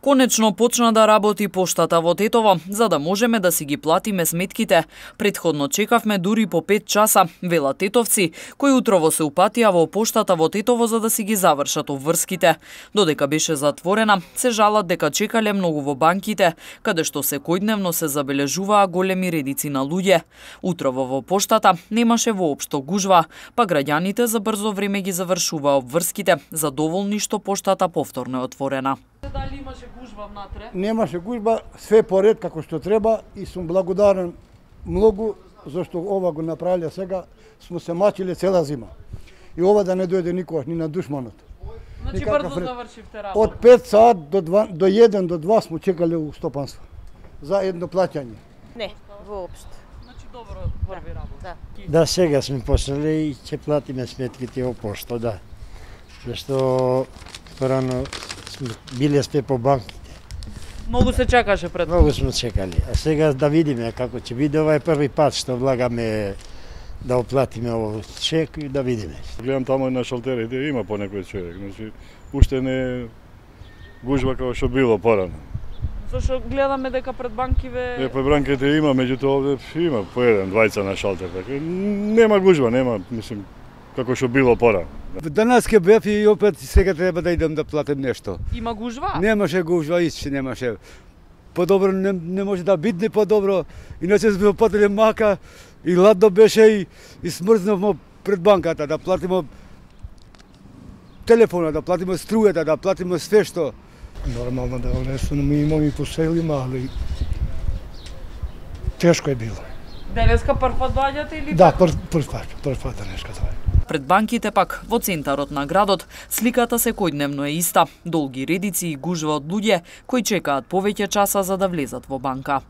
Конечно почна да работи поштата во Тетово, за да можеме да си ги платиме сметките. Претходно чекавме дури по 5 часа, велат тетовци, кои утрово се упатија во поштата во Тетово за да си ги завршат обврските. Додека беше затворена, се жалат дека чекале многу во банките, каде што секојдневно се забележуваа големи редици на луѓе. Утрово во поштата немаше воопшто гужва, па граѓаните за брзо време ги завршуваа обврските, задоволни што поштата повторно е отворена. Дали имаше гужба внатре? Немаше гужба, све поред како што треба и сум благодарен многу зашто ова го направиле сега, сме се мачиле цела зима. И ова да не дојде никогаш ни на душманот. Значи брзо завршивте работа. Од 5 сат до 1 до 2 сме чекале у стопанство за едно плаќање. Не, воопшто. Значи добро врви работа. Да, сега сме почнали и ќе платиме сметките во пошто, да. Зашто порано биле сме по банките. Многу се чекаше пред. Многу сме чекали. А сега да видиме како ќе биде, ова е први пат што влагаме да оплатиме овој чек и да видиме. Гледам таму на шалтерите, има по некој човек, значи уште не е гужва како што било порано. Зашто гледаме дека пред банкиве... Пред банките има, меѓутоа овде има по еден, двајца на шалтер, така нема гужва, нема, мислим, како што било порано. Данас ке бев и опет сега треба да идам да платим нешто. Има гужва? Немаше гужва, исти немаше. Подобро не може да бидне подобро. Иначе сме платили мака и ладно беше и смрзнавме пред банката да платиме телефона, да платиме струјата, да платиме све што. Нормално да внесено ми имам и по селима, али тешко е било. Денеска прв пат доаѓате или? Да, прв пат денеска тоа. Пред банките пак, во центарот на градот, сликата секојдневно е иста. Долги редици и гужва од луѓе кои чекаат повеќе часа за да влезат во банка.